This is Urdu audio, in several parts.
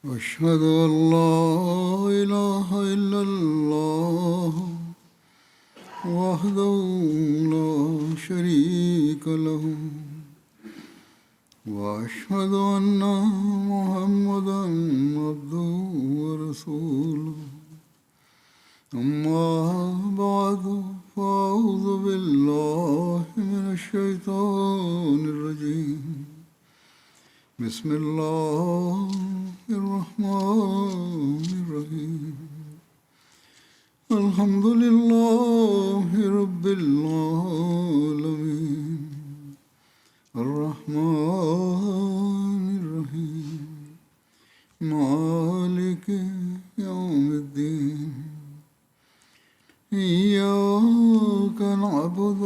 أشهد أن لا إله إلا الله وحده لا شريك له وأشهد أن محمدا عبده ورسوله أما بعد فأعوذ بالله من الشيطان الرجيم بسم الله الرحمن الرحيم الحمد لله رب العالمين الرحمن الرحيم مالك يوم الدين إياك نعبد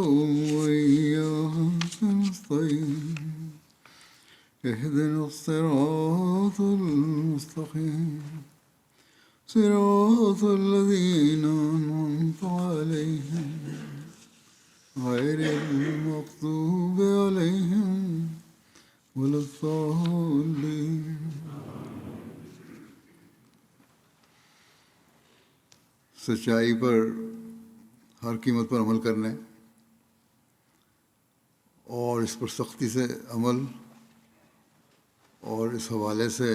وإياك نستعين اهدنا الصراط المستقيم صراط الذين أنعمت عليهم غير المغضوب عليهم ولا الضالين. سچائی پر ہر قیمت پر عمل کرنے اور اس پر سختی سے عمل اور اس حوالے سے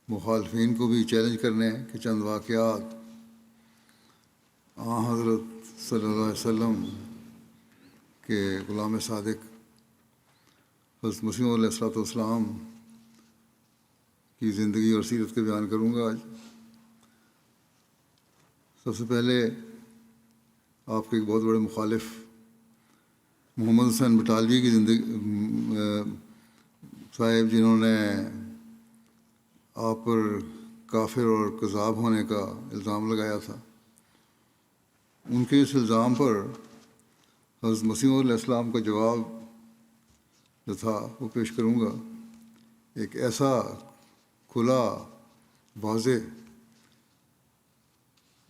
مخالفین کو بھی چیلنج کرنے کہ چند واقعات حضرت صلی اللہ علیہ وسلم کے غلام صادق حضرت مسیح علیہ السلام کی زندگی اور سیرت کا بیان کروں گا آج. سب سے پہلے آپ کے ایک بہت بڑے مخالف محمد حسین بٹالوی کی زندگی صاحب، جنہوں نے آپ پر کافر اور کذاب ہونے کا الزام لگایا تھا، ان کے اس الزام پر حضرت مسیح علیہ السلام کا جواب جو تھا وہ پیش کروں گا. ایک ایسا کھلا واضح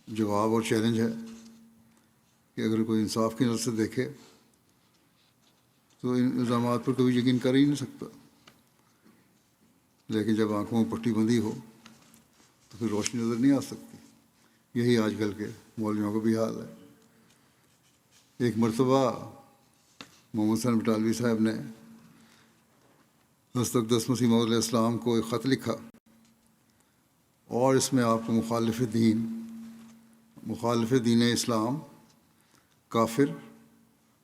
جواب اور چیلنج ہے کہ اگر کوئی انصاف کی نظر سے دیکھے تو ان الزامات پر کبھی یقین کر ہی نہیں سکتا، لیکن جب آنکھوں میں پٹی بندھی ہو تو پھر روشنی نظر نہیں آ سکتی. یہی آج کل کے مولویوں کا بھی حال ہے. ایک مرتبہ محمد حسین بٹالوی صاحب نے حضرت اقدس مسیح موعود علیہ السلام کو ایک خط لکھا اور اس میں آپ کو مخالف دین اسلام، کافر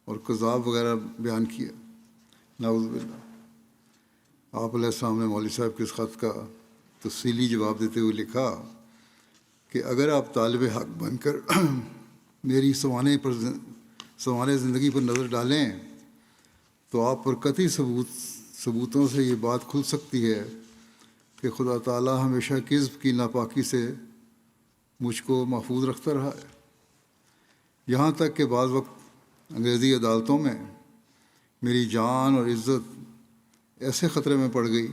اور کذاب وغیرہ بیان کیا. نعوذ باللہ. آپ علیہ السلام نے مولوی صاحب کے اس خط کا تفصیلی جواب دیتے ہوئے لکھا کہ اگر آپ طالب حق بن کر میری سوانح زندگی پر نظر ڈالیں تو آپ پر قطعی ثبوتوں سے یہ بات کھل سکتی ہے کہ خدا تعالیٰ ہمیشہ کذب کی ناپاکی سے مجھ کو محفوظ رکھتا رہا ہے، یہاں تک کہ بعض وقت انگریزی عدالتوں میں میری جان اور عزت ایسے خطرے میں پڑ گئی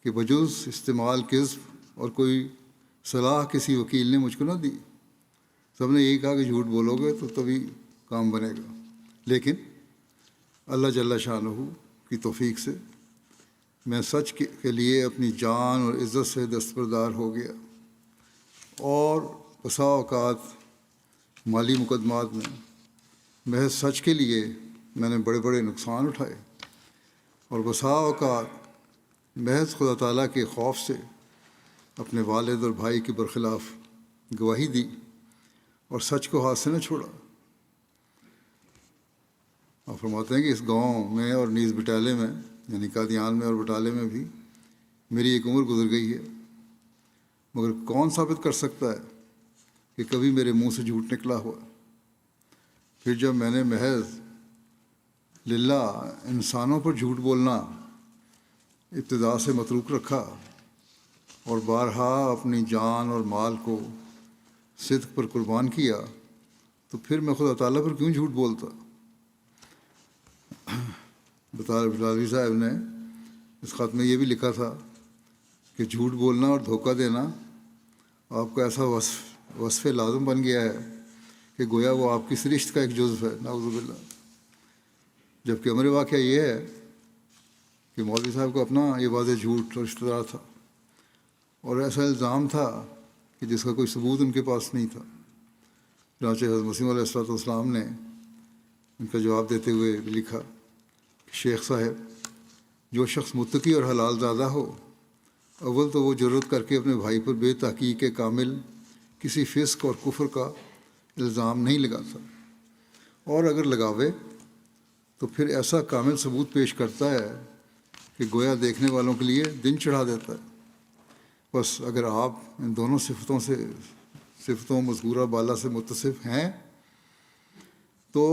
کہ بجز استعمال کذب اور کوئی صلاح کسی وکیل نے مجھ کو نہ دی. سب نے یہی کہا کہ جھوٹ بولو گے تو تبھی کام بنے گا، لیکن اللہ جل شانہ کی توفیق سے میں سچ کے لیے اپنی جان اور عزت سے دستبردار ہو گیا، اور بسا اوقات مالی مقدمات میں محض سچ کے لیے میں نے بڑے بڑے نقصان اٹھائے، اور بسا اوقات محض خدا تعالیٰ کے خوف سے اپنے والد اور بھائی کے برخلاف گواہی دی اور سچ کو ہاتھ سے نہ چھوڑا. آپ فرماتے ہیں کہ اس گاؤں میں اور نیز بٹالے میں، یعنی قادیان میں اور بٹالے میں بھی میری ایک عمر گزر گئی ہے، مگر کون ثابت کر سکتا ہے کہ کبھی میرے منہ سے جھوٹ نکلا ہوا. پھر جب میں نے محض للہ انسانوں پر جھوٹ بولنا ابتدا سے متروک رکھا اور بارہا اپنی جان اور مال کو صدق پر قربان کیا، تو پھر میں خدا تعالیٰ پر کیوں جھوٹ بولتا. بٹالوی صاحب نے اس خط میں یہ بھی لکھا تھا کہ جھوٹ بولنا اور دھوکہ دینا آپ کا ایسا وصف لازم بن گیا ہے کہ گویا وہ آپ کی سرشت کا ایک جزو ہے. نعوذ باللہ. جبکہ امر واقعہ یہ ہے کہ مولوی صاحب کو اپنا یہ واضح جھوٹ اور رشتہ دار تھا اور ایسا الزام تھا کہ جس کا کوئی ثبوت ان کے پاس نہیں تھا۔ چنانچہ حضرت مسیح علیہ والسلام نے ان کا جواب دیتے ہوئے لکھا کہ شیخ صاحب، جو شخص متقی اور حلال زادہ ہو، اول تو وہ جرأت کر کے اپنے بھائی پر بے تحقیق کامل کسی فسق اور کفر کا الزام نہیں لگاتا، اور اگر لگاوے تو پھر ایسا کامل ثبوت پیش کرتا ہے کہ گویا دیکھنے والوں کے لیے دن چڑھا دیتا ہے۔ بس اگر آپ ان دونوں صفتوں مذکورہ بالا سے متصف ہیں تو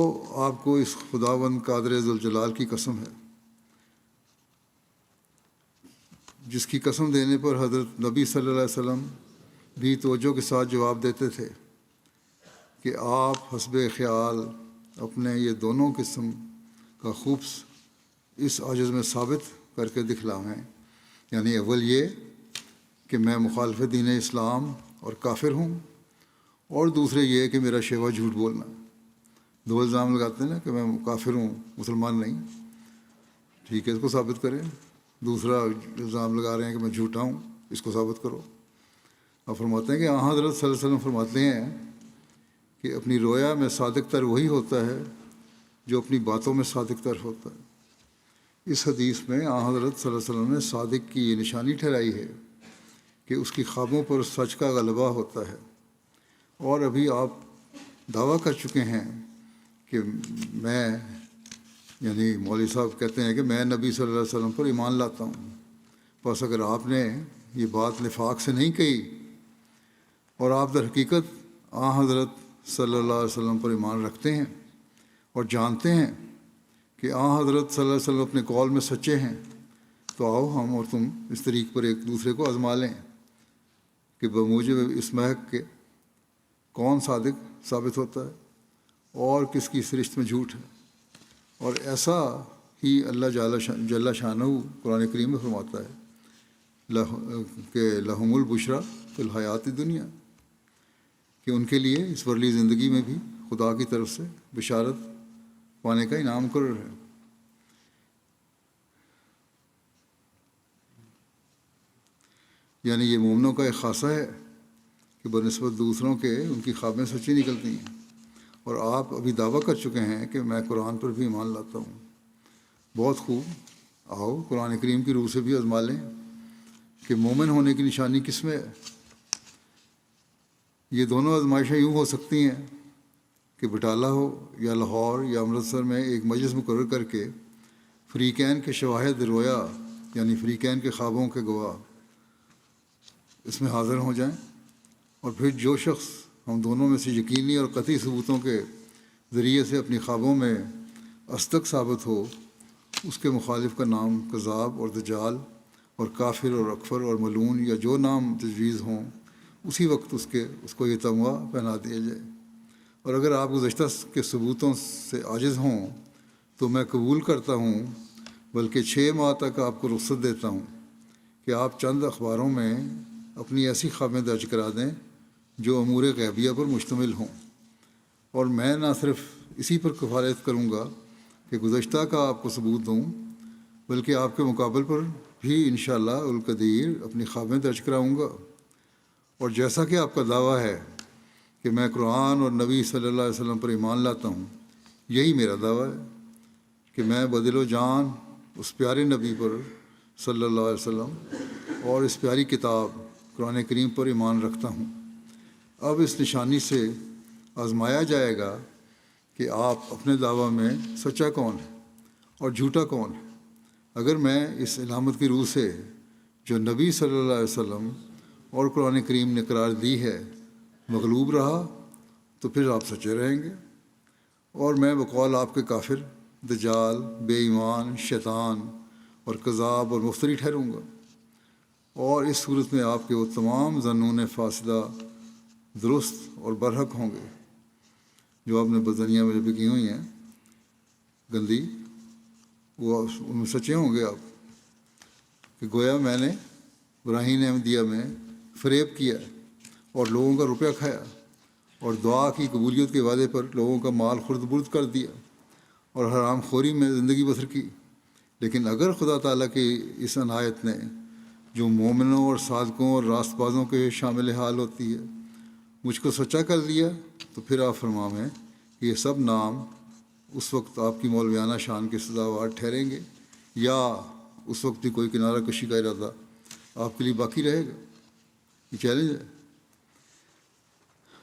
آپ کو اس خداوند قادر ذوالجلال کی قسم ہے، جس کی قسم دینے پر حضرت نبی صلی اللہ علیہ وسلم بھی توجہ کے ساتھ جواب دیتے تھے کہ آپ حسب خیال اپنے یہ دونوں قسم کا خوب اس عجز میں ثابت کر کے دکھلاویں، یعنی اول یہ کہ میں مخالف دین اسلام اور کافر ہوں، اور دوسرے یہ کہ میرا شیوا جھوٹ بولنا۔ دو الزام لگاتے ہیں نا کہ میں کافر ہوں، مسلمان نہیں، ٹھیک ہے، اس کو ثابت کریں۔ دوسرا الزام لگا رہے ہیں کہ میں جھوٹا ہوں، اس کو ثابت کرو۔ اور فرماتے ہیں کہ حضرت صلی اللہ علیہ وسلم فرماتے ہیں کہ اپنی رویا میں صادق تر وہی ہوتا ہے جو اپنی باتوں میں صادق تر ہوتا ہے۔ اس حدیث میں حضرت صلی اللہ علیہ وسلم نے صادق کی یہ نشانی ٹھہرائی ہے کہ اس کی خوابوں پر سچ کا غلبہ ہوتا ہے۔ اور ابھی آپ دعویٰ کر چکے ہیں کہ میں، یعنی مولوی صاحب کہتے ہیں کہ میں نبی صلی اللہ علیہ وسلم پر ایمان لاتا ہوں۔ بس اگر آپ نے یہ بات نفاق سے نہیں کہی اور آپ در حقیقت حضرت صلی اللہ علیہ وسلم پر ایمان رکھتے ہیں اور جانتے ہیں کہ حضرت صلی اللہ علیہ وسلم اپنے قول میں سچے ہیں، تو آؤ ہم اور تم اس طریق پر ایک دوسرے کو آزما لیں کہ بموجب اس محق کے کون صادق ثابت ہوتا ہے اور کس کی سرشت میں جھوٹ ہے۔ اور ایسا ہی اللہ جل شانہ قرآن کریم میں فرماتا ہے کہ لہم البشریٰ فی الحیات دنیا، کہ ان کے لیے اس ورلی زندگی میں بھی خدا کی طرف سے بشارت پانے کا انعام مقرر ہے۔ یعنی یہ مومنوں کا ایک خاصہ ہے کہ بنسبت دوسروں کے ان کی خوابیں سچی نکلتی ہیں، اور آپ ابھی دعویٰ کر چکے ہیں کہ میں قرآن پر بھی ایمان لاتا ہوں۔ بہت خوب، آؤ قرآن کریم کی روح سے بھی آزما لیں کہ مومن ہونے کی نشانی کس میں ہے۔ یہ دونوں آزمائشیں یوں ہو سکتی ہیں کہ بٹالہ ہو یا لاہور یا امرتسر میں ایک مجلس مقرر کر کے فریقین کے شواہد رویا، یعنی فریقین کے خوابوں کے گواہ اس میں حاضر ہو جائیں، اور پھر جو شخص ہم دونوں میں سے یقینی اور قطعی ثبوتوں کے ذریعے سے اپنی خوابوں میں اصدق ثابت ہو، اس کے مخالف کا نام کذاب اور دجال اور کافر اور اکفر اور ملعون یا جو نام تجویز ہوں، اسی وقت اس کو یہ تمغہ پہنا دیا جائے۔ اور اگر آپ گزشتہ کے ثبوتوں سے عاجز ہوں تو میں قبول کرتا ہوں، بلکہ 6 ماہ تک آپ کو رخصت دیتا ہوں کہ آپ چند اخباروں میں اپنی ایسی خوابیں درج کرا دیں جو امور غیبیہ پر مشتمل ہوں، اور میں نہ صرف اسی پر کفایت کروں گا کہ گزشتہ کا آپ کو ثبوت دوں، بلکہ آپ کے مقابل پر بھی انشاءاللہ القدیر اپنی خوابیں درج کراؤں گا۔ اور جیسا کہ آپ کا دعویٰ ہے کہ میں قرآن اور نبی صلی اللہ علیہ وسلم پر ایمان لاتا ہوں، یہی میرا دعویٰ ہے کہ میں بدل و جان اس پیارے نبی پر صلی اللہ علیہ وسلم اور اس پیاری کتاب قرآن کریم پر ایمان رکھتا ہوں۔ اب اس نشانی سے آزمایا جائے گا کہ آپ اپنے دعویٰ میں سچا کون ہے اور جھوٹا کون ہے۔ اگر میں اس علامت کی روح سے جو نبی صلی اللہ علیہ وسلم اور قرآن کریم نے قرار دی ہے مغلوب رہا تو پھر آپ سچے رہیں گے، اور میں بقول آپ کے کافر، دجال، بے ایمان، شیطان اور کذاب اور مفتری ٹھہروں گا۔ اور اس صورت میں آپ کے وہ تمام ظنون فاسدہ درست اور برحق ہوں گے جو آپ نے بدنیہ میں بھی کی ہوئی ہیں گندی، وہ ان میں سچے ہوں گے آپ کہ گویا میں نے براہین احمدیہ میں فریب کیا اور لوگوں کا روپیہ کھایا اور دعا کی قبولیت کے وعدے پر لوگوں کا مال خرد برد کر دیا اور حرام خوری میں زندگی بسر کی۔ لیکن اگر خدا تعالیٰ کی اس عنایت نے جو مومنوں اور صادقوں اور راست بازوں کے شامل حال ہوتی ہے۔ مجھ کو سچا کر دیا تو پھر آپ فرمائیں کہ یہ سب نام اس وقت آپ کی مولویانہ شان کے سزاوار ٹھہریں گے، یا اس وقت بھی کوئی کنارہ کشی کا ارادہ آپ کے لیے باقی رہے گا؟ یہ چیلنج ہے۔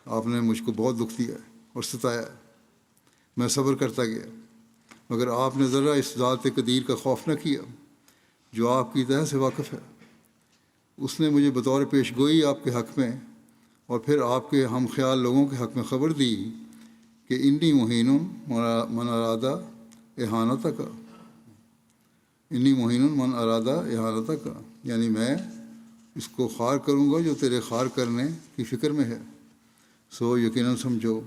آپ نے مجھ کو بہت دکھ دیا اور ستایا ہے، میں صبر کرتا گیا، مگر آپ نے ذرا اس ذات قدیر کا خوف نہ کیا جو آپ کی طرح سے واقف ہے۔ اس نے مجھے بطور پیش گوئی آپ کے حق میں اور پھر آپ کے ہم خیال لوگوں کے حق میں خبر دی کہ انی مہین من ارادہ احانت کا، انی مہین من ارادہ احانت کا، یعنی میں اس کو خوار کروں گا جو تیرے خوار کرنے کی فکر میں ہے۔ سو یقیناً سمجھو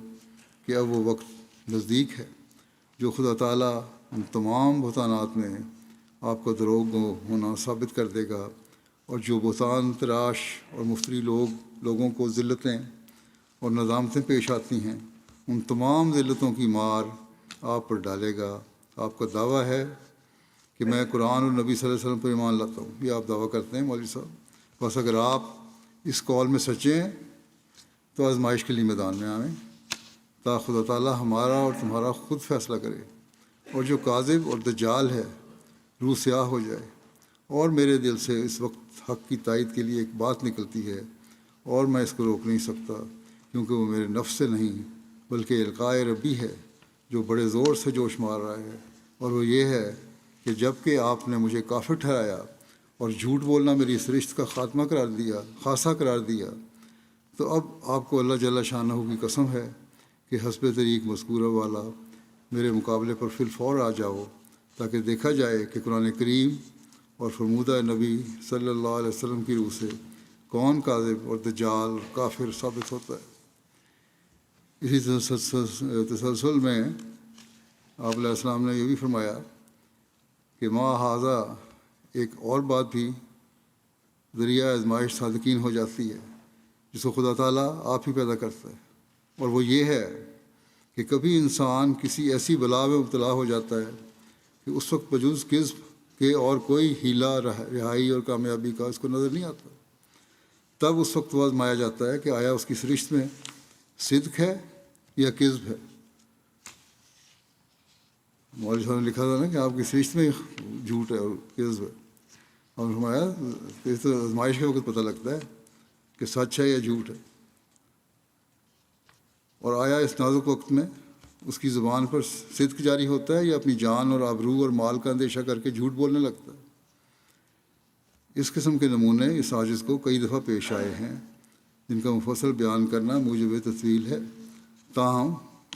کہ اب وہ وقت نزدیک ہے جو خدا تعالیٰ ان تمام بہتانات میں آپ کا دروغ ہونا ثابت کر دے گا، اور جو بہتان تراش اور مفتری لوگوں کو ذلتیں اور ندامتیں پیش آتی ہیں، ان تمام ذلتوں کی مار آپ پر ڈالے گا۔ آپ کا دعویٰ ہے کہ میں قرآن اور نبی صلی اللہ علیہ وسلم پر ایمان لاتا ہوں، یہ آپ دعویٰ کرتے ہیں مولوی صاحب۔ بس اگر آپ اس قول میں سچے ہیں تو آزمائش کے لیے میدان میں آئیں، تا خدا تعالیٰ ہمارا اور تمہارا خود فیصلہ کرے، اور جو کاذب اور دجال ہے روح سیاہ ہو جائے۔ اور میرے دل سے اس وقت حق کی تائید کے لیے ایک بات نکلتی ہے، اور میں اس کو روک نہیں سکتا، کیونکہ وہ میرے نفس سے نہیں بلکہ القائے ربی ہے جو بڑے زور سے جوش مار رہا ہے۔ اور وہ یہ ہے کہ جب کہ آپ نے مجھے کافر ٹھہرایا اور جھوٹ بولنا میری اس رشت کا خاتمہ قرار دیا، خاصہ قرار دیا، تو اب آپ کو اللہ جل شانہ کی قسم ہے کہ حسب طریق مذکورہ والا میرے مقابلے پر فی الفور آ جاؤ، تاکہ دیکھا جائے کہ قرآن کریم اور فرمودہ نبی صلی اللہ علیہ وسلم کی روح سے کون کاذب اور دجال اور کافر ثابت ہوتا ہے۔ اسی تسلسل میں آپ علیہ السلام نے یہ بھی فرمایا کہ ما حاضہ، ایک اور بات بھی ذریعہ آزمائش صادقین ہو جاتی ہے جس کو خدا تعالیٰ آپ ہی پیدا کرتا ہے، اور وہ یہ ہے کہ کبھی انسان کسی ایسی بلا میں مبتلا ہو جاتا ہے کہ اس وقت بجوز کذب کے اور کوئی ہیلا رہائی اور کامیابی کا اس کو نظر نہیں آتا۔ تب اس وقت وہ آزمایا جاتا ہے کہ آیا اس کی سرشت میں صدق ہے یا کذب ہے۔ مولوی صاحب نے لکھا تھا نا کہ آپ کی سرشت میں جھوٹ ہے اور کذب ہے، اور فرمایا اس تو آزمائش کے وقت پتہ لگتا ہے کہ سچ ہے یا جھوٹ ہے۔ اور آیا اس نازک وقت میں اس کی زبان پر صدق جاری ہوتا ہے یا اپنی جان اور آبرو اور مال کا اندیشہ کر کے جھوٹ بولنے لگتا ہے۔ اس قسم کے نمونے اس عاجز کو کئی دفعہ پیش آئے ہیں جن کا مفصل بیان کرنا موجب تفصیل ہے، تاہم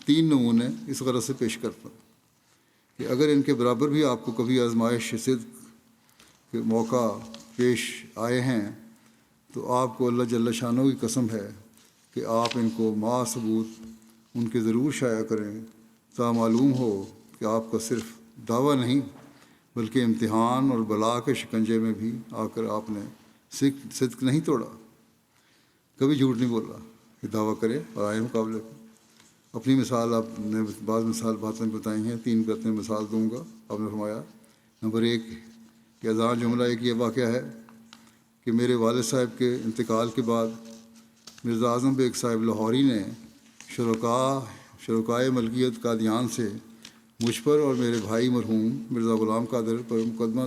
3 نمونے اس غرض سے پیش کرتا ہوں کہ اگر ان کے برابر بھی آپ کو کبھی آزمائش صدق کے موقع پیش آئے ہیں تو آپ کو اللہ جل شانہ کی قسم ہے کہ آپ ان کو ما ثبوت ان کے ضرور شائع کریں، تا معلوم ہو کہ آپ کا صرف دعویٰ نہیں بلکہ امتحان اور بلا کے شکنجے میں بھی آ کر آپ نے صدق نہیں توڑا، کبھی جھوٹ نہیں بولا کہ دعویٰ کرے اور آئے مقابلے پر۔ اپنی مثال آپ نے بعض باتیں بتائی ہیں، 3 باتیں مثال دوں گا۔ آپ نے فرمایا نمبر 1 کہ اذان جملہ ایک یہ واقعہ ہے کہ میرے والد صاحب کے انتقال کے بعد مرزا اعظم بیگ صاحب لاہوری نے شرکائے ملکیت قادیان سے مجھ پر اور میرے بھائی مرحوم مرزا غلام قادر پر مقدمہ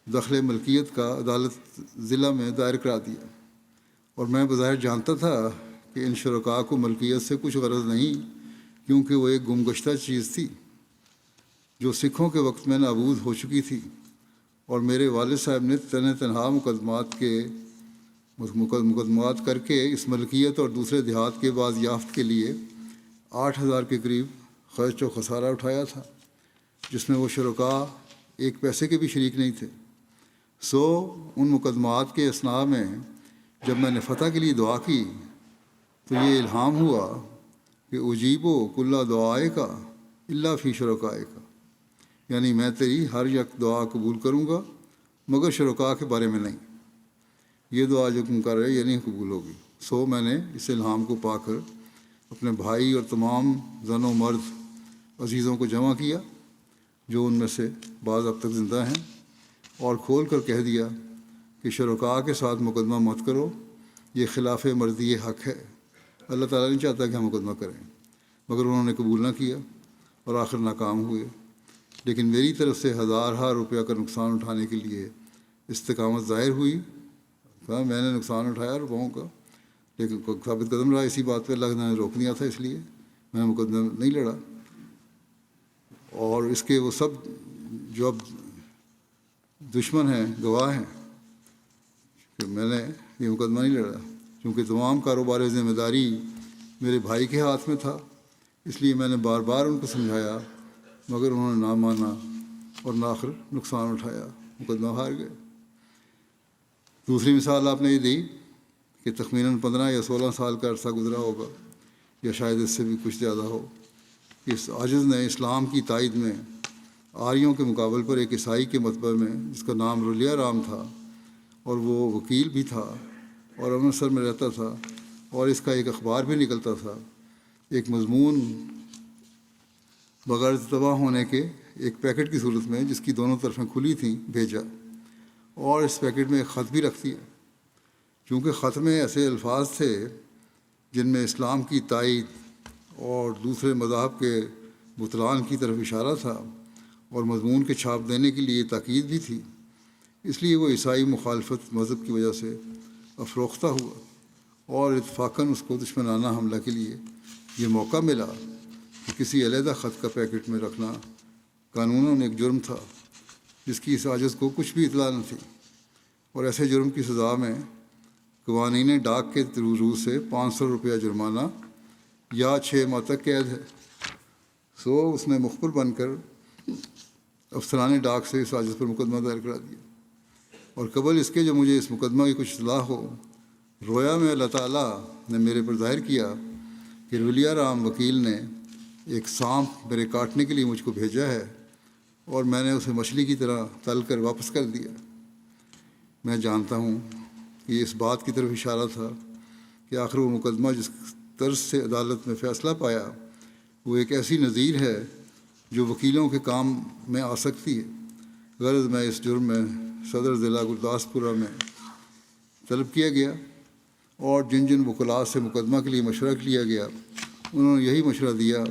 دخل ملکیت کا عدالت ضلع میں دائر کرا دیا، اور میں بظاہر جانتا تھا کہ ان شرکاء کو ملکیت سے کچھ غرض نہیں، کیونکہ وہ ایک گمگشتہ چیز تھی جو سکھوں کے وقت میں نابود ہو چکی تھی، اور میرے والد صاحب نے تنہا مقدمات کر کے اس ملکیت اور دوسرے دیہات کے بازیافت کے لیے 8,000 کے قریب خرچ و خسارہ اٹھایا تھا، جس میں وہ شرکاء ایک پیسے کے بھی شریک نہیں تھے۔ سو ان مقدمات کے اثناء میں جب میں نے فتح کے لیے دعا کی تو یہ الہام ہوا کہ اجیبو کل دعائے کا اللہ فی شرکائے کا، یعنی میں تیری ہر یک دعا قبول کروں گا مگر شرکاء کے بارے میں نہیں۔ یہ دعا جو تم کر رہے یہ نہیں قبول ہوگی۔ سو میں نے اس الہام کو پا کر اپنے بھائی اور تمام زن و مرد عزیزوں کو جمع کیا جو ان میں سے بعض اب تک زندہ ہیں، اور کھول کر کہہ دیا کہ کہ شرکاء کے ساتھ مقدمہ مت کرو، یہ خلاف مرضی حق ہے۔ اللہ تعالیٰ نہیں چاہتا کہ ہم مقدمہ کریں، مگر انہوں نے قبول نہ کیا اور آخر ناکام ہوئے۔ لیکن میری طرف سے ہزارہا روپیہ کا نقصان اٹھانے کے لیے استقامت ظاہر ہوئی۔ میں نے نقصان اٹھایا روپوں کا، لیکن ثابت قدم رہا اسی بات پہ۔ اللہ نے روک دیا تھا، اس لیے میں نے مقدمہ نہیں لڑا۔ اور اس کے وہ سب جو اب دشمن ہیں گواہ ہیں کہ میں نے یہ مقدمہ نہیں لڑا، کیونکہ تمام کاروباری ذمہ داری میرے بھائی کے ہاتھ میں تھا۔ اس لیے میں نے بار بار ان کو سمجھایا، مگر انہوں نے نہ مانا اور آخر نقصان اٹھایا، مقدمہ ہار گئے۔ دوسری مثال آپ نے یہ دی کہ تخمیناً 15 یا 16 سال کا عرصہ گزرا ہوگا، یا شاید اس سے بھی کچھ زیادہ ہو، اس عاجز نے اسلام کی تائید میں آریوں کے مقابل پر ایک عیسائی کے مطبع میں، جس کا نام رولیا رام تھا اور وہ وکیل بھی تھا اور امرتسر میں رہتا تھا، اور اس کا ایک اخبار بھی نکلتا تھا، ایک مضمون بغیر تباہ ہونے کے ایک پیکٹ کی صورت میں، جس کی دونوں طرفیں کھلی تھیں، بھیجا، اور اس پیکٹ میں ایک خط بھی رکھ دیا۔ چونکہ خط میں ایسے الفاظ تھے جن میں اسلام کی تائید اور دوسرے مذاہب کے بطلان کی طرف اشارہ تھا، اور مضمون کے چھاپ دینے کے لیے تاکید بھی تھی، اس لیے وہ عیسائی مخالفت مذہب کی وجہ سے افروختہ ہوا، اور اتفاقاً اس کو دشمنانہ حملہ کے لیے یہ موقع ملا کہ کسی علیحدہ خط کا پیکٹ میں رکھنا قانوناً ایک جرم تھا، جس کی اس عاجز کو کچھ بھی اطلاع نہ تھی، اور ایسے جرم کی سزا میں قوانین ڈاک کے روح سے 500 روپیہ جرمانہ یا 6 ماہ تک قید ہے۔ سو اس نے مخبر بن کر افسران ڈاک سے اس عاجز پر مقدمہ دائر کرا دیا، اور قبل اس کے جو مجھے اس مقدمہ کی کچھ اطلاع ہو، رویا میں اللہ تعالیٰ نے میرے پر ظاہر کیا کہ رولیا رام وکیل نے ایک سانپ میرے کاٹنے کے لیے مجھ کو بھیجا ہے، اور میں نے اسے مچھلی کی طرح تل کر واپس کر دیا۔ میں جانتا ہوں کہ یہ اس بات کی طرف اشارہ تھا کہ آخر وہ مقدمہ جس طرز سے عدالت میں فیصلہ پایا، وہ ایک ایسی نظیر ہے جو وکیلوں کے کام میں آ سکتی ہے۔ غرض میں اس جرم میں صدر ضلع گرداسپورہ میں طلب کیا گیا، اور جن جن وکلاء سے مقدمہ کے لیے مشورہ لیا گیا، انہوں نے یہی مشورہ دیا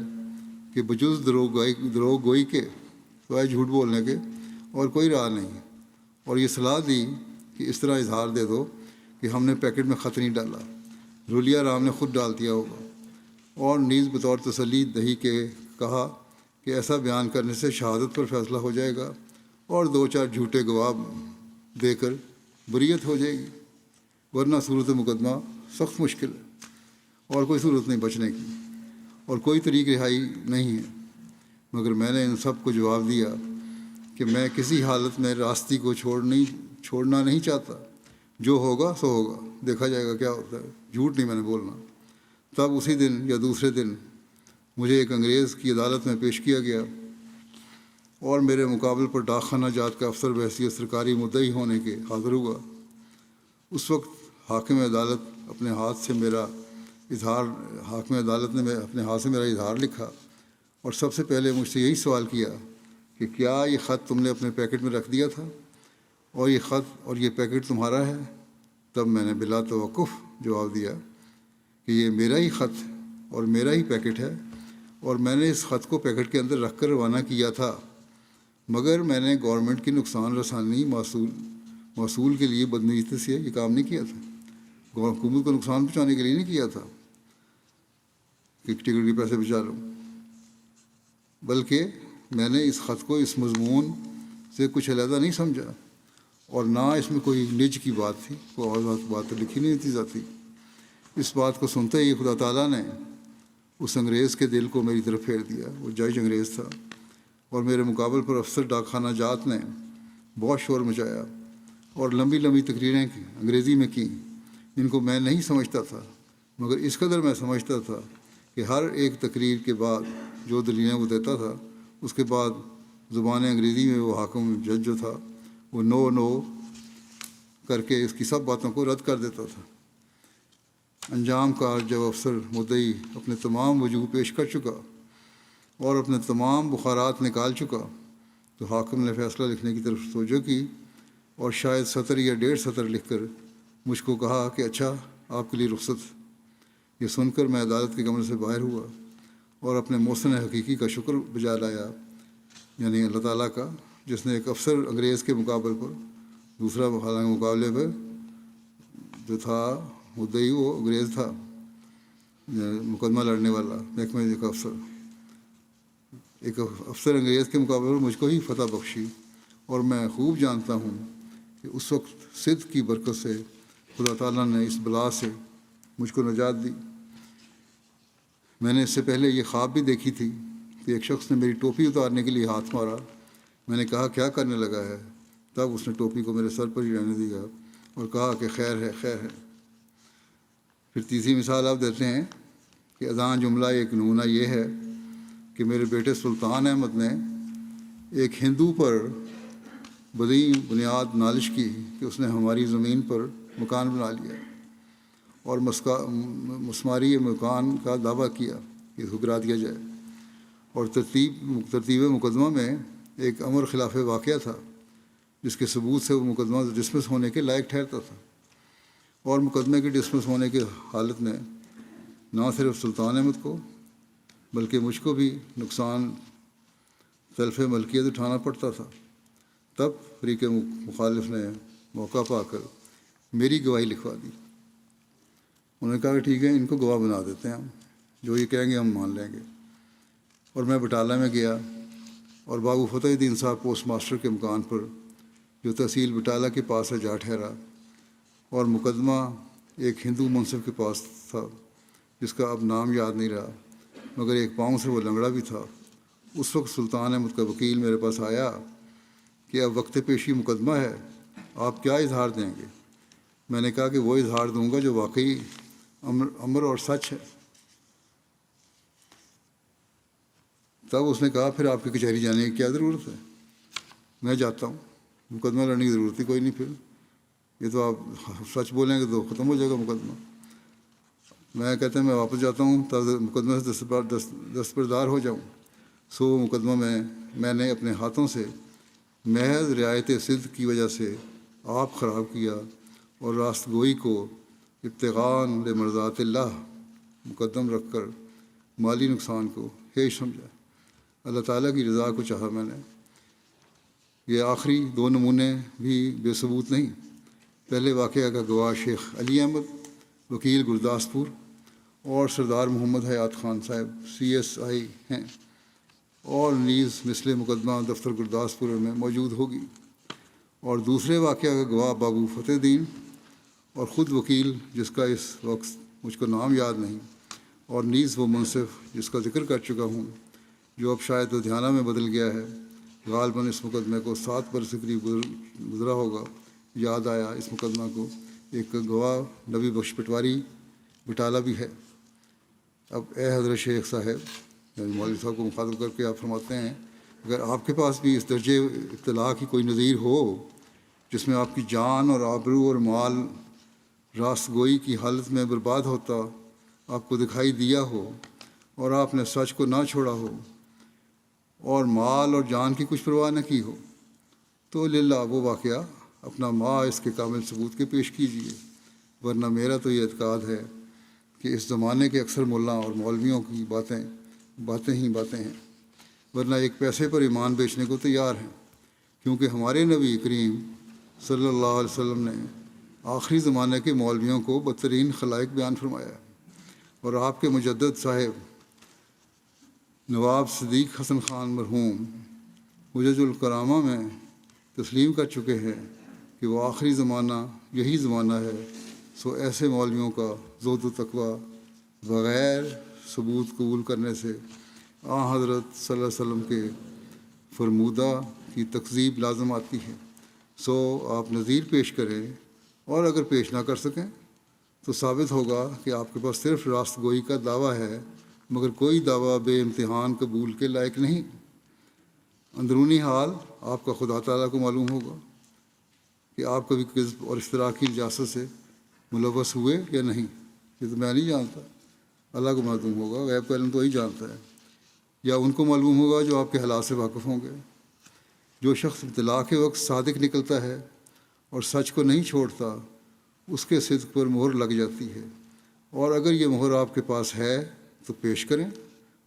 کہ بجز دروغ گوئی کے، سوائے جھوٹ بولنے کے اور کوئی راہ نہیں، اور یہ صلاح دی کہ اس طرح اظہار دے دو کہ ہم نے پیکٹ میں خط نہیں ڈالا، رولیا رام نے خود ڈال دیا ہوگا، اور نیز بطور تسلی دہی کے کہا کہ ایسا بیان کرنے سے شہادت پر فیصلہ ہو جائے گا، اور 2-4 جھوٹے گواہ دے کر بریت ہو جائے گی، ورنہ صورت مقدمہ سخت مشکل ہے، اور کوئی صورت نہیں بچنے کی، اور کوئی طریق رہائی نہیں ہے۔ مگر میں نے ان سب کو جواب دیا کہ میں کسی حالت میں راستی کو چھوڑنا نہیں چاہتا، جو ہوگا سو ہوگا، دیکھا جائے گا کیا ہوتا ہے، جھوٹ نہیں میں نے بولنا۔ تب اسی دن یا دوسرے دن مجھے ایک انگریز کی عدالت میں پیش کیا گیا، اور میرے مقابل پر ڈاک خانہ جات کا افسر بحیثیت سرکاری مدعی ہونے کے حاضر ہوا۔ اس وقت حاکم عدالت نے اپنے ہاتھ سے میرا اظہار لکھا، اور سب سے پہلے مجھ سے یہی سوال کیا کہ کیا یہ خط تم نے اپنے پیکٹ میں رکھ دیا تھا، اور یہ خط اور یہ پیکٹ تمہارا ہے؟ تب میں نے بلا توقف جواب دیا کہ یہ میرا ہی خط اور میرا ہی پیکٹ ہے، اور میں نے اس خط کو پیکٹ کے اندر رکھ کر روانہ کیا تھا، مگر میں نے گورنمنٹ کی نقصان رسانی موصول کے لیے بدنیتی سے یہ کام نہیں کیا تھا، حکومت کو نقصان پہنچانے کے لیے نہیں کیا تھا کہ ٹکٹ کے پیسے بچا لوں، بلکہ میں نے اس خط کو اس مضمون سے کچھ علیحدہ نہیں سمجھا، اور نہ اس میں کوئی نج کی بات تھی، کوئی اور بات تو لکھی نہیں تھی ذاتی۔ اس بات کو سنتے ہی خدا تعالیٰ نے اس انگریز کے دل کو میری طرف پھیر دیا۔ وہ جج انگریز تھا، اور میرے مقابل پر افسر ڈاک خانہ جات نے بہت شور مچایا اور لمبی لمبی تقریریں انگریزی میں کیں، جن کو میں نہیں سمجھتا تھا، مگر اس قدر میں سمجھتا تھا کہ ہر ایک تقریر کے بعد جو دلیلیں وہ دیتا تھا، اس کے بعد زبان انگریزی میں وہ حاکم جج جو تھا وہ نو کر کے اس کی سب باتوں کو رد کر دیتا تھا۔ انجام کار جب افسر مدعی اپنے تمام وجوہ پیش کر چکا اور اپنے تمام بخارات نکال چکا، تو حاکم نے فیصلہ لکھنے کی طرف توجہ کی اور شاید 1 یا 1.5 سطر لکھ کر مجھ کو کہا کہ اچھا آپ کے لیے رخصت۔ یہ سن کر میں عدالت کے کمرے سے باہر ہوا اور اپنے محسن حقیقی کا شکر بجا لایا، یعنی اللہ تعالیٰ کا، جس نے ایک افسر انگریز کے مقابلے پر دوسرا حالانکہ مقابلے پر جو تھا مدعی وہ انگریز تھا، مقدمہ لڑنے والا محکمہ کا افسر، ایک افسر انگریز کے مقابلے پر مجھ کو ہی فتح بخشی۔ اور میں خوب جانتا ہوں کہ اس وقت صدق کی برکت سے خدا تعالیٰ نے اس بلا سے مجھ کو نجات دی۔ میں نے اس سے پہلے یہ خواب بھی دیکھی تھی کہ ایک شخص نے میری ٹوپی اتارنے کے لیے ہاتھ مارا۔ میں نے کہا کیا کرنے لگا ہے؟ تب اس نے ٹوپی کو میرے سر پر ہی رہنے دیا اور کہا کہ خیر ہے، خیر ہے۔ پھر تیسری مثال آپ دیتے ہیں کہ اذاں جملہ ایک نمونہ یہ ہے کہ میرے بیٹے سلطان احمد نے ایک ہندو پر بدی بنیاد نالش کی کہ اس نے ہماری زمین پر مکان بنا لیا اور مسماری مکان کا دعویٰ کیا کہ اس کو گرا دیا جائے، اور ترتیب مقدمہ میں ایک امر خلاف واقعہ تھا جس کے ثبوت سے وہ مقدمہ ڈسمس ہونے کے لائق ٹھہرتا تھا، اور مقدمے کے ڈسمس ہونے کی حالت میں نہ صرف سلطان احمد کو بلکہ مجھ کو بھی نقصان تلف ملکیت اٹھانا پڑتا تھا۔ تب فریق مخالف نے موقع پا کر میری گواہی لکھوا دی۔ انہوں نے کہا کہ ٹھیک ہے، ان کو گواہ بنا دیتے ہیں، ہم جو یہ کہیں گے ہم مان لیں گے۔ اور میں بٹالہ میں گیا اور بابو فتح الدین صاحب پوسٹ ماسٹر کے مکان پر جو تحصیل بٹالہ کے پاس ہے جا ٹھہرا، اور مقدمہ ایک ہندو منصف کے پاس تھا جس کا اب نام یاد نہیں رہا، مگر ایک پاؤں سے وہ لنگڑا بھی تھا۔ اس وقت سلطان احمد کا وکیل میرے پاس آیا کہ اب وقت پیشی مقدمہ ہے، آپ کیا اظہار دیں گے؟ میں نے کہا کہ وہ اظہار دوں گا جو واقعی امر اور سچ ہے۔ تب اس نے کہا پھر آپ کی کچہری جانے کی کیا ضرورت ہے؟ میں جاتا ہوں، مقدمہ لڑنے کی ضرورت ہی کوئی نہیں، پھر یہ تو آپ سچ بولیں گے تو ختم ہو جائے گا مقدمہ۔ میں کہتا ہوں میں واپس جاتا ہوں تب مقدمے سے دستبردار ہو جاؤں۔ سو مقدمہ میں نے اپنے ہاتھوں سے محض رعایت صدق کی وجہ سے آپ خراب کیا اور راست گوئی کو ابتغاء لمرضات اللہ مقدم رکھ کر مالی نقصان کو ہیش سمجھا۔ اللہ تعالیٰ کی رضا کو چاہا میں نے۔ یہ آخری 2 نمونے بھی بے ثبوت نہیں۔ پہلے واقعہ کا گواہ شیخ علی احمد وکیل گرداسپور اور سردار محمد حیات خان صاحب CSI ہیں، اور نیز مثل مقدمہ دفتر گرداسپور میں موجود ہوگی۔ اور دوسرے واقعہ کا گواہ بابو فتح الدین اور خود وکیل جس کا اس وقت مجھ کو نام یاد نہیں، اور نیز وہ منصف جس کا ذکر کر چکا ہوں جو اب شاید لدھیانہ میں بدل گیا ہے۔ غالباً اس مقدمے کو 7 برس سے قریب گزرا ہوگا۔ یاد آیا اس مقدمہ کو، ایک گواہ نبی بخش پٹواری بٹالہ بھی ہے۔ اب اے حضرت شیخ صاحب، یعنی مولوی صاحب کو مخاطب کر کے آپ فرماتے ہیں اگر آپ کے پاس بھی اس درجے اطلاع کی کوئی نظیر ہو جس میں آپ کی جان اور آبرو اور مال راست گوئی کی حالت میں برباد ہوتا آپ کو دکھائی دیا ہو اور آپ نے سچ کو نہ چھوڑا ہو اور مال اور جان کی کچھ پرواہ نہ کی ہو، تو للہ وہ واقعہ اپنا اس کے کامل ثبوت کے پیش کیجیے، ورنہ میرا تو یہ اعتقاد ہے کہ اس زمانے کے اکثر ملا اور مولویوں کی باتیں ہیں، ورنہ ایک پیسے پر ایمان بیچنے کو تیار ہیں، کیونکہ ہمارے نبی کریم صلی اللہ علیہ وسلم نے آخری زمانے کے مولویوں کو بدترین خلائق بیان فرمایا، اور آپ کے مجدد صاحب نواب صدیق حسن خان مرحوم مجد الکرامہ میں تسلیم کر چکے ہیں کہ وہ آخری زمانہ یہی زمانہ ہے۔ سو ایسے مولویوں کا زہد و تقویٰ بغیر ثبوت قبول کرنے سے حضرت صلی اللہ علیہ وسلم کے فرمودہ کی تکذیب لازم آتی ہے۔ سو آپ نظیر پیش کریں، اور اگر پیش نہ کر سکیں تو ثابت ہوگا کہ آپ کے پاس صرف راست گوئی کا دعویٰ ہے، مگر کوئی دعویٰ بے امتحان قبول کے لائق نہیں۔ اندرونی حال آپ کا خدا تعالیٰ کو معلوم ہوگا کہ آپ کبھی کذب اور افتراء کی نجاست سے ملوث ہوئے یا نہیں، یہ تو میں نہیں جانتا، اللہ کو معلوم ہوگا، غیب کا علم تو وہی جانتا ہے، یا ان کو معلوم ہوگا جو آپ کے حالات سے واقف ہوں گے۔ جو شخص اطلاع کے وقت صادق نکلتا ہے اور سچ کو نہیں چھوڑتا اس کے صدق پر مہر لگ جاتی ہے، اور اگر یہ مہر آپ کے پاس ہے تو پیش کریں،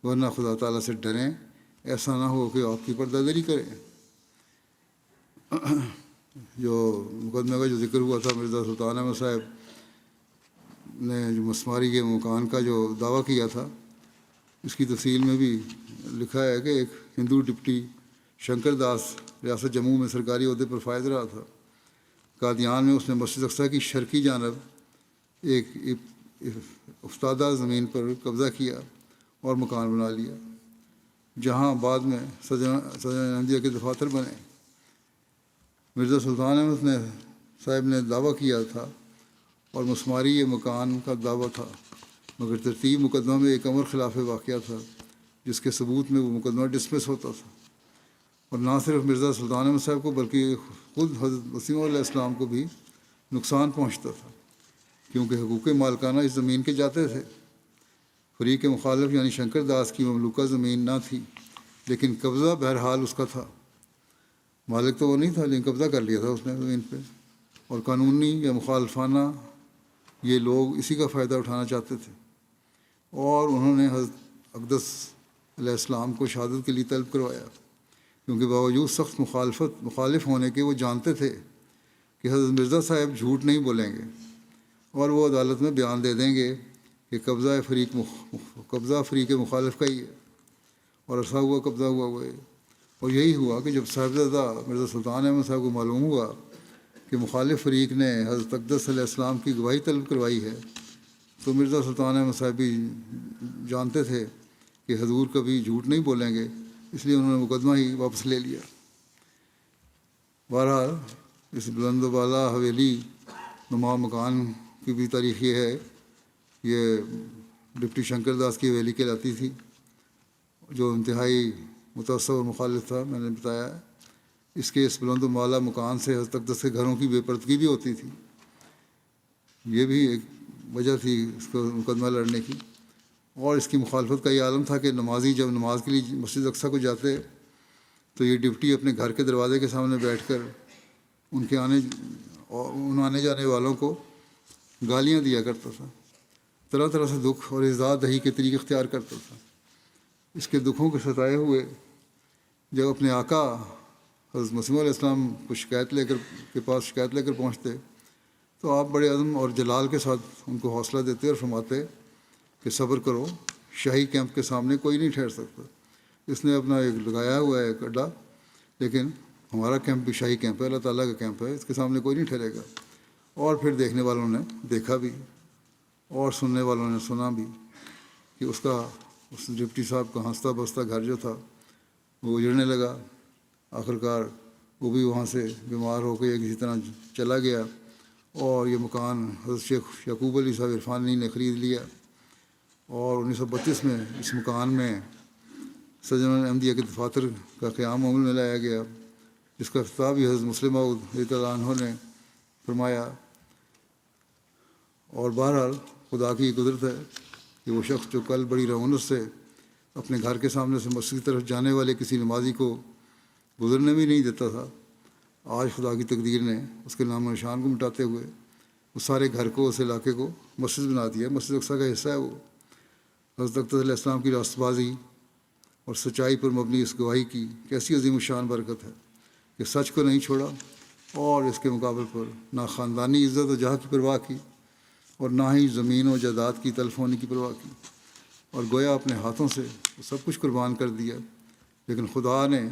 ورنہ خدا تعالیٰ سے ڈریں، ایسا نہ ہو کہ آپ کی پردہ دری کریں۔ جو مقدمے کا جو ذکر ہوا تھا، مرزا سلطان احمد صاحب نے جو مسماری کے مکان کا جو دعویٰ کیا تھا، اس کی تفصیل میں بھی لکھا ہے کہ ایک ہندو ڈپٹی شنکر داس ریاست جموں میں سرکاری عہدے پر فائز رہا تھا۔ قادیان میں اس نے مسجد اقصیٰ کی شرقی جانب ایک افتادہ زمین پر قبضہ کیا اور مکان بنا لیا، جہاں بعد میں سجن احمدیہ کے دفاتر بنے۔ مرزا سلطان احمد صاحب نے دعویٰ کیا تھا اور مسماری یہ مکان کا دعویٰ تھا، مگر ترتیب مقدمہ میں ایک امر خلاف واقعہ تھا جس کے ثبوت میں وہ مقدمہ ڈسمس ہوتا تھا، اور نہ صرف مرزا سلطان احمد صاحب کو بلکہ خود حضرت مسیح علیہ السلام کو بھی نقصان پہنچتا تھا، کیونکہ حقوق مالکانہ اس زمین کے جاتے تھے۔ فریق مخالف یعنی شنکر داس کی مملوکہ زمین نہ تھی، لیکن قبضہ بہرحال اس کا تھا۔ مالک تو وہ نہیں تھا، لیکن قبضہ کر لیا تھا اس نے زمین پہ، اور قانونی یا مخالفانہ یہ لوگ اسی کا فائدہ اٹھانا چاہتے تھے، اور انہوں نے حضرت اقدس علیہ السلام کو شہادت کے لیے طلب کروایا، کیونکہ باوجود سخت مخالف ہونے کے وہ جانتے تھے کہ حضرت مرزا صاحب جھوٹ نہیں بولیں گے، اور وہ عدالت میں بیان دے دیں گے کہ قبضہ فریق مخالف کا ہی ہے، اور عرصہ ہوا قبضہ ہوا ہے۔ اور یہی ہوا کہ جب صاحبزادہ مرزا سلطان احمد صاحب کو معلوم ہوا کہ مخالف فریق نے حضرت اقدس علیہ السلام کی گواہی طلب کروائی ہے، تو مرزا سلطان احمد صاحب بھی جانتے تھے کہ حضور کبھی جھوٹ نہیں بولیں گے، اس لیے انہوں نے مقدمہ ہی واپس لے لیا۔ بہرحال اس بلند و بالا حویلی نما مکان کی بھی تاریخ یہ ہے، یہ ڈپٹی شنکر داس کی حویلی کہلاتی تھی، جو انتہائی متاثر اور مخالف تھا، میں نے بتایا ہے۔ اس کے اس بلند و بالا مکان سے حضرت اقدس کے گھروں کی بے پردگی بھی ہوتی تھی، یہ بھی ایک وجہ تھی اس کو مقدمہ لڑنے کی۔ اور اس کی مخالفت کا یہ عالم تھا کہ نمازی جب نماز کے لیے مسجد اقصیٰ کو جاتے تو یہ ڈپٹی اپنے گھر کے دروازے کے سامنے بیٹھ کر ان آنے جانے والوں کو گالیاں دیا کرتا تھا، طرح طرح سے دکھ اور اعزاز دہی کے طریقے اختیار کرتا تھا۔ اس کے دکھوں کے ستائے ہوئے جب اپنے آقا حضرت مسیح علیہ السلام کو شکایت لے کر پہنچتے تو آپ بڑے عزم اور جلال کے ساتھ ان کو حوصلہ دیتے اور فرماتے کہ صبر کرو، شاہی کیمپ کے سامنے کوئی نہیں ٹھہر سکتا۔ اس نے اپنا ایک لگایا ہوا ہے ایک اڈا، لیکن ہمارا کیمپ بھی شاہی کیمپ ہے، اللہ تعالیٰ کا کیمپ ہے، اس کے سامنے کوئی نہیں ٹھہرے گا۔ اور پھر دیکھنے والوں نے دیکھا بھی اور سننے والوں نے سنا بھی کہ اس ڈپٹی صاحب کا ہنستا بستا گھر جو تھا وہ اجڑنے لگا۔ آخرکار وہ بھی وہاں سے بیمار ہو کے کسی طرح چلا گیا، اور یہ مکان حضرت شیخ یعقوب علی صاحب عرفانی نے خرید لیا، اور 1932 میں اس مکان میں سجن احمدیہ کے دفاتر کا قیام عمل میں لایا گیا، جس کا افتتاح بھی حضرت مسلم موعود رضی اللہ عنہ نے فرمایا۔ اور بہرحال خدا کی قدرت ہے کہ وہ شخص جو کل بڑی رونق سے اپنے گھر کے سامنے سے مسجد کی طرف جانے والے کسی نمازی کو گزرنے بھی نہیں دیتا تھا، آج خدا کی تقدیر نے اس کے نام و نشان کو مٹاتے ہوئے اس سارے گھر کو، اس علاقے کو مسجد بنا دیا۔ مسجد اقصیٰ کا حصہ ہے وہ۔ حضرت اقدس علیہ السلام کی راست بازی اور سچائی پر مبنی اس گواہی کی کیسی عظیم الشان برکت ہے کہ سچ کو نہیں چھوڑا، اور اس کے مقابل پر نہ خاندانی عزت و جاہ کی پرواہ کی، اور نہ ہی زمین و جائیداد کی تلف ہونے کی پرواہ کی، اور گویا اپنے ہاتھوں سے وہ سب کچھ قربان کر دیا۔ لیکن خدا نے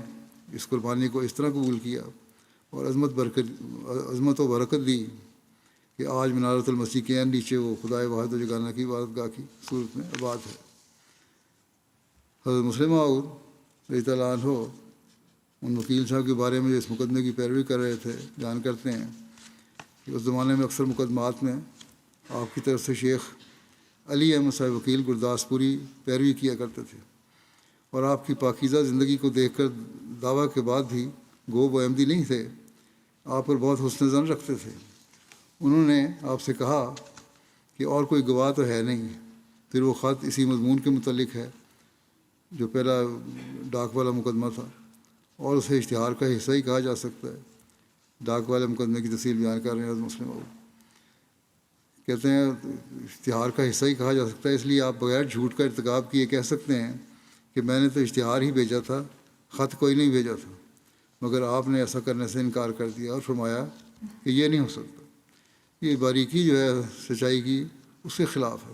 اس قربانی کو اس طرح قبول کیا اور عظمت و برکت دی کہ آج منارۃ المسیح کے عین نیچے وہ خدائے واحد و یگانہ کی عبادت گاہ کی صورت میں آباد ہے۔ حضرت مسلم موعود رضی اللہ عنہ ان وکیل صاحب کے بارے میں جو اس مقدمے کی پیروی کر رہے تھے بیان کرتے ہیں کہ اس زمانے میں اکثر مقدمات میں آپ کی طرف سے شیخ علی احمد صاحب وکیل گرداسپوری پیروی کیا کرتے تھے، اور آپ کی پاکیزہ زندگی کو دیکھ کر دعویٰ کے بعد بھی گو وہ احمدی نہیں تھے، آپ پر بہت حسن ظن رکھتے تھے۔ انہوں نے آپ سے کہا کہ اور کوئی گواہ تو ہے نہیں۔ پھر وہ خط اسی مضمون کے متعلق ہے جو پہلا ڈاک والا مقدمہ تھا، اور اسے اشتہار کا حصہ ہی کہا جا سکتا ہے۔ ڈاک والے مقدمے کی تفصیل بیان کر رہے ہیں حضرت مسلم موعود، کہتے ہیں اشتہار کا حصہ ہی کہا جا سکتا ہے، اس لیے آپ بغیر جھوٹ کا ارتکاب کیے کہہ سکتے ہیں کہ میں نے تو اشتہار ہی بھیجا تھا، خط کوئی نہیں بھیجا تھا، مگر آپ نے ایسا کرنے سے انکار کر دیا اور فرمایا کہ یہ نہیں ہو سکتا۔ یہ باریکی جو ہے سچائی کی اس کے خلاف ہے۔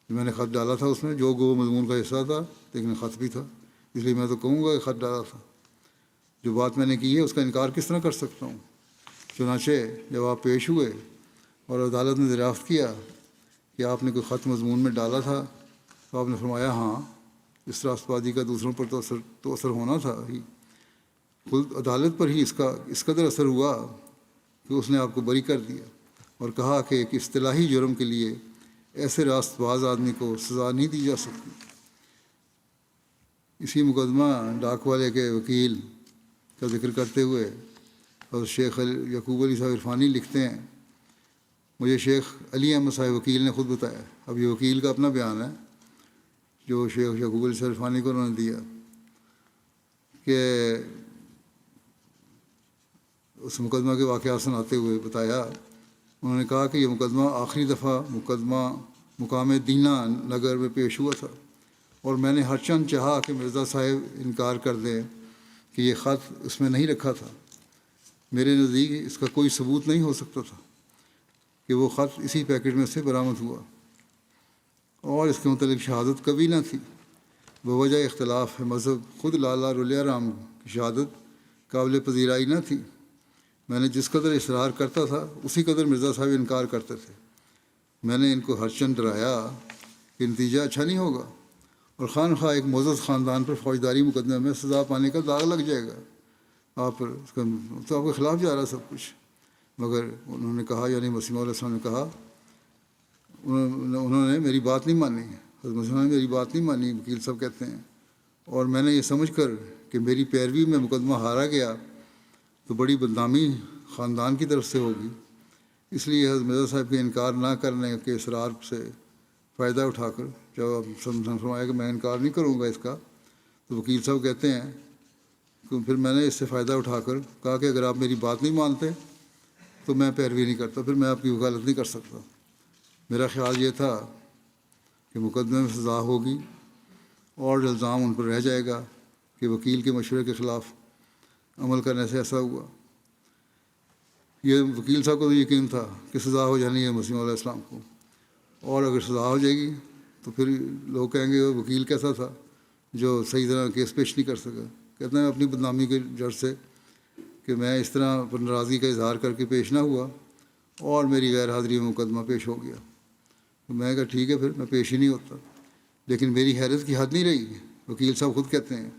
میں نے خط ڈالا تھا، اس میں جو گو مضمون کا حصہ تھا، لیکن خط بھی تھا، اس لیے میں تو کہوں گا کہ خط ڈالا تھا۔ جو بات میں نے کی ہے اس کا انکار کس طرح کر سکتا ہوں؟ چنانچہ جب آپ پیش ہوئے اور عدالت نے دریافت کیا کہ آپ نے کوئی خط مضمون میں ڈالا تھا، تو آپ نے فرمایا ہاں، اس راست بازی کا دوسروں پر تو اثر ہونا تھا ہی، خود عدالت پر ہی اس قدر اثر ہوا کہ اس نے آپ کو بری کر دیا اور کہا کہ ایک اصطلاحی جرم کے لیے ایسے راست باز آدمی کو سزا نہیں دی جا سکتی۔ اسی مقدمہ ڈاک والے کے وکیل کا ذکر کرتے ہوئے اور شیخ یعقوب علی صاحب عرفانی لکھتے ہیں، مجھے شیخ علی احمد صاحب وکیل نے خود بتایا، اب یہ وکیل کا اپنا بیان ہے جو شیخ یعقوب علی صاحب عرفانی کو انہوں نے دیا، کہ اس مقدمہ کے واقعات سناتے ہوئے بتایا، انہوں نے کہا کہ یہ مقدمہ آخری دفعہ مقام دینہ نگر میں پیش ہوا تھا، اور میں نے ہر چند چاہا کہ مرزا صاحب انکار کر دیں کہ یہ خط اس میں نہیں رکھا تھا۔ میرے نزدیک اس کا کوئی ثبوت نہیں ہو سکتا تھا کہ وہ خط اسی پیکٹ میں سے برآمد ہوا، اور اس کے متعلق شہادت کبھی نہ تھی۔ بوجہ اختلاف مذہب خود لالا رلیہ رام کی شہادت قابل پذیرائی نہ تھی۔ میں نے جس قدر اصرار کرتا تھا اسی قدر مرزا صاحب انکار کرتے تھے۔ میں نے ان کو ہر چند ڈرایا کہ نتیجہ اچھا نہیں ہوگا اور خواہ ایک معزز خاندان پر فوجداری مقدمے میں سزا پانے کا داغ لگ جائے گا آپ پر، تو آپ کے خلاف جا رہا ہے سب کچھ۔ مگر انہوں نے کہا، یعنی مسیح علیہ السلام نے کہا، انہوں نے میری بات نہیں مانی، حضرت مسیح نے میری بات نہیں مانی، وکیل صاحب کہتے ہیں، اور میں نے یہ سمجھ کر کہ میری پیروی میں مقدمہ ہارا گیا تو بڑی بدنامی خاندان کی طرف سے ہوگی، اس لیے حضرت مرزا صاحب کے انکار نہ کرنے کے اصرار سے فائدہ اٹھا کر جب فرمایا کہ میں انکار نہیں کروں گا اس کا، تو وکیل صاحب کہتے ہیں کہ پھر میں نے اس سے فائدہ اٹھا کر کہا کہ اگر آپ میری بات نہیں مانتے تو میں پیروی نہیں کرتا، پھر میں آپ کی وکالت نہیں کر سکتا۔ میرا خیال یہ تھا کہ مقدمے میں سزا ہوگی اور الزام ان پر رہ جائے گا کہ وکیل کے مشورے کے خلاف عمل کرنے سے ایسا ہوا۔ یہ وکیل صاحب کو تو یقین تھا کہ سزا ہو جانی ہے مسیح علیہ السلام کو، اور اگر سزا ہو جائے گی تو پھر لوگ کہیں گے وہ وکیل کیسا تھا جو صحیح طرح کیس پیش نہیں کر سکا۔ کہتے ہیں اپنی بدنامی کے ڈر سے کہ میں اس طرح پر ناراضگی کا اظہار کر کے پیش نہ ہوا اور میری غیر حاضری میں مقدمہ پیش ہو گیا، تو میں کہا ٹھیک ہے، پھر میں پیش ہی نہیں ہوتا۔ لیکن میری حیرت کی حد نہیں رہی، وکیل صاحب خود کہتے ہیں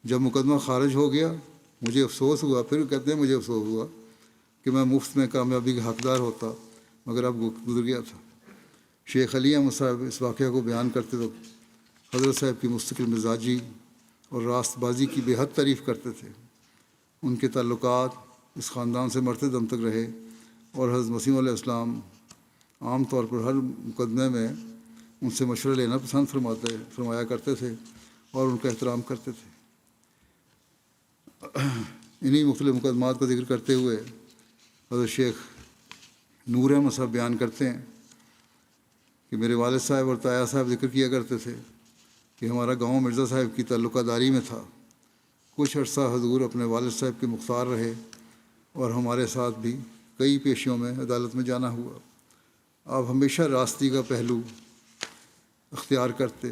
جب مقدمہ خارج ہو گیا مجھے افسوس ہوا، پھر کہتے ہیں مجھے افسوس ہوا کہ میں مفت میں کامیابی کا حقدار ہوتا، مگر اب گزر گیا تھا۔ شیخ علی احمد صاحب اس واقعہ کو بیان کرتے وقت حضرت صاحب کی مستقل مزاجی اور راست بازی کی بے حد تعریف کرتے تھے۔ ان کے تعلقات اس خاندان سے مرتے دم تک رہے، اور حضرت مسیح علیہ السلام عام طور پر ہر مقدمے میں ان سے مشورہ لینا پسند فرمایا کرتے تھے اور ان کا احترام کرتے تھے۔ انہی مختلف مقدمات کا ذکر کرتے ہوئے حضرت شیخ نور احمد صاحب بیان کرتے ہیں کہ میرے والد صاحب اور تایا صاحب ذکر کیا کرتے تھے کہ ہمارا گاؤں مرزا صاحب کی تعلقہ داری میں تھا۔ کچھ عرصہ حضور اپنے والد صاحب کے مختار رہے اور ہمارے ساتھ بھی کئی پیشیوں میں عدالت میں جانا ہوا۔ آپ ہمیشہ راستی کا پہلو اختیار کرتے،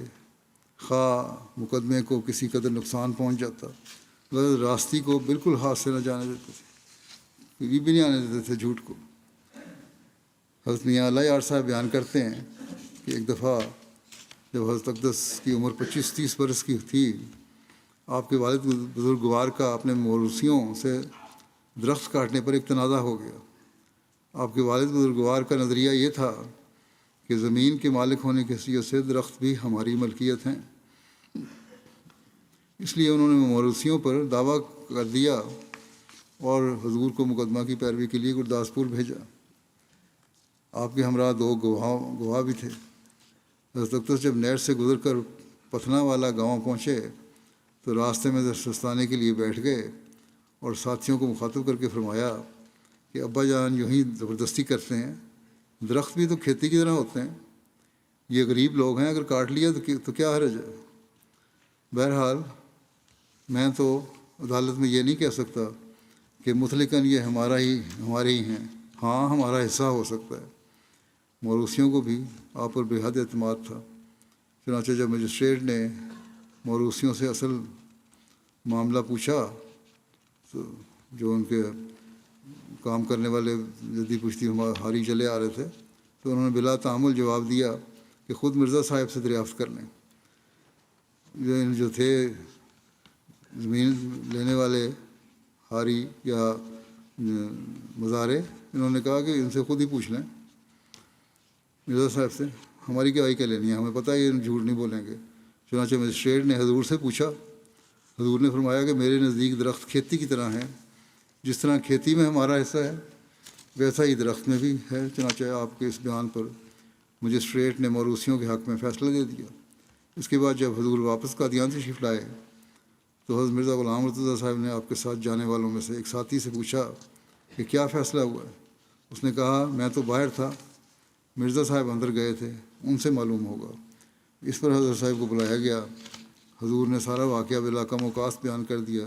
خواہ مقدمے کو کسی قدر نقصان پہنچ جاتا، مگر راستی کو بالکل ہاتھ سے نہ جانے دیتے تھے، کبھی بھی نہیں آنے دیتے تھے جھوٹ کو۔ حضرت میاں اللہ یار صاحب بیان کرتے ہیں کہ ایک دفعہ جب حضرت اقدس کی عمر 25-30 برس کی تھی، آپ کے والد بزرگوار کا اپنے موروثیوں سے درخت کاٹنے پر ایک تنازع ہو گیا۔ آپ کے والد بزرگوار کا نظریہ یہ تھا کہ زمین کے مالک ہونے کی حیثیت سے درخت بھی ہماری ملکیت ہیں، اس لیے انہوں نے موروثیوں پر دعویٰ کر دیا اور حضور کو مقدمہ کی پیروی کے لیے گرداسپور بھیجا۔ آپ کے ہمراہ 2 گواہ بھی تھے۔ حضرت اقدس جب نہر سے گزر کر پتھنا والا گاؤں پہنچے تو راستے میں دستانے کے لیے بیٹھ گئے اور ساتھیوں کو مخاطب کر کے فرمایا کہ ابا جان یوں ہی زبردستی کرتے ہیں، درخت بھی تو کھیتی کی طرح ہوتے ہیں، یہ غریب لوگ ہیں، اگر کاٹ لیا تو کیا حرج ہے۔ بہرحال میں تو عدالت میں یہ نہیں کہہ سکتا کہ مطلقاً یہ ہمارے ہی ہیں، ہاں ہمارا حصہ ہو سکتا ہے۔ موروثیوں کو بھی آپ پر بے حد اعتماد تھا، چنانچہ جب مجسٹریٹ نے موروثیوں سے اصل معاملہ پوچھا تو جو ان کے کام کرنے والے جدی پشتی ہاری چلے آ رہے تھے، تو انہوں نے بلا تعامل جواب دیا کہ خود مرزا صاحب سے دریافت کر لیں۔ جو تھے زمین لینے والے ہاری یا مزارے، انہوں نے کہا کہ ان سے خود ہی پوچھ لیں مرزا صاحب سے، ہماری کیا لینی ہے، ہمیں پتہ ہے یہ جھوٹ نہیں بولیں گے۔ چنانچہ مجسٹریٹ نے حضور سے پوچھا، حضور نے فرمایا کہ میرے نزدیک درخت کھیتی کی طرح ہیں، جس طرح کھیتی میں ہمارا حصہ ہے ویسا ہی درخت میں بھی ہے۔ چنانچہ آپ کے اس بیان پر مجسٹریٹ نے موروثیوں کے حق میں فیصلہ دے دیا۔ اس کے بعد جب حضور واپس قادیان تشریف لائے تو حضرت مرزا غلام مرتضیٰ صاحب نے آپ کے ساتھ جانے والوں میں سے ایک ساتھی سے پوچھا کہ کیا فیصلہ ہوا ہے۔ اس نے کہا میں تو باہر تھا، مرزا صاحب اندر گئے تھے، ان سے معلوم ہوگا۔ اس پر حضرت صاحب کو بلایا گیا، حضور نے سارا واقعہ بلا کم و کاست بیان کر دیا،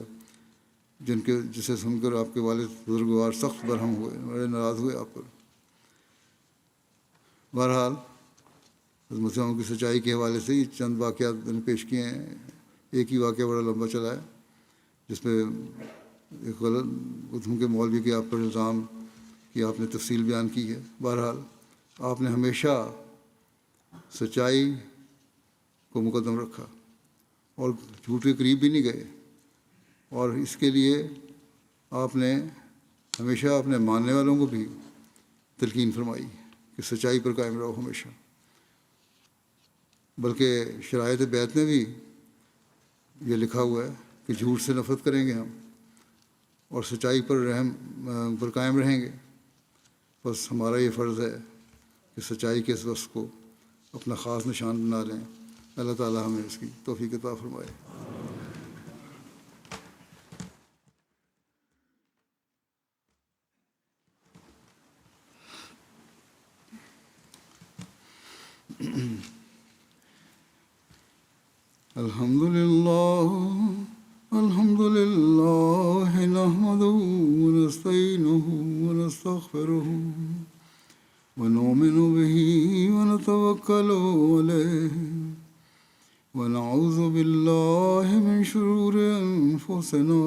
جسے سن کر آپ کے والد بزرگوار سخت برہم ہوئے، بڑے ناراض ہوئے آپ پر۔ بہرحال مسلمانوں کی سچائی کے حوالے سے یہ چند واقعات میں نے پیش کیے ہیں۔ ایک ہی واقعہ بڑا لمبا چلا ہے جس میں ایک غلط ادھم کے مولوی کے آپ پر الزام کی آپ نے تفصیل بیان کی ہے۔ بہرحال آپ نے ہمیشہ سچائی کو مقدم رکھا اور جھوٹ کے قریب بھی نہیں گئے، اور اس کے لیے آپ نے ہمیشہ اپنے ماننے والوں کو بھی تلقین فرمائی کہ سچائی پر قائم رہو ہمیشہ۔ بلکہ شرائط بیعت میں بھی یہ لکھا ہوا ہے کہ جھوٹ سے نفرت کریں گے ہم اور سچائی پر قائم رہیں گے۔ بس ہمارا یہ فرض ہے کہ سچائی کے اس وصف کو اپنا خاص نشان بنا لیں۔ اللہ تعالیٰ ہمیں اس کی توفیق عطا فرمائے۔ الحمد للہ نحمده ونستعینه ونستغفره ونؤمن به ونتوکل علیہ ونعوذ باللہ من شرور انفسنا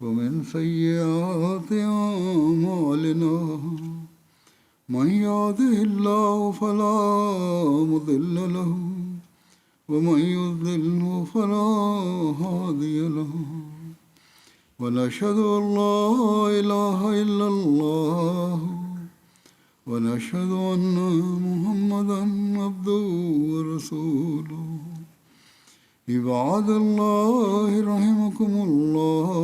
ومن سیئات اعمالنا من يهده الله فلا مضل له ومن يضلل فلا هادي له ونشهد أن لا إله إلا الله ونشهد أن محمدا عبده ورسوله عباد الله رحمكم الله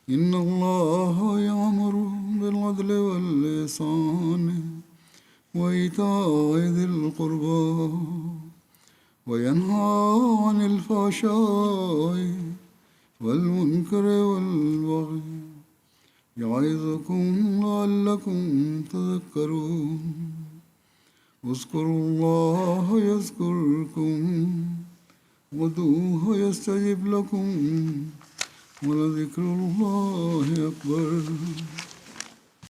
إن الله يأمر بالعدل والإحسان وإيتاء ذي القربى وينهى عن الفحشاء والمنكر والبغي يعظكم لعلكم تذكرون اذكروا الله يذكركم وادعوه يستجب لكم ولذكر الله أكبر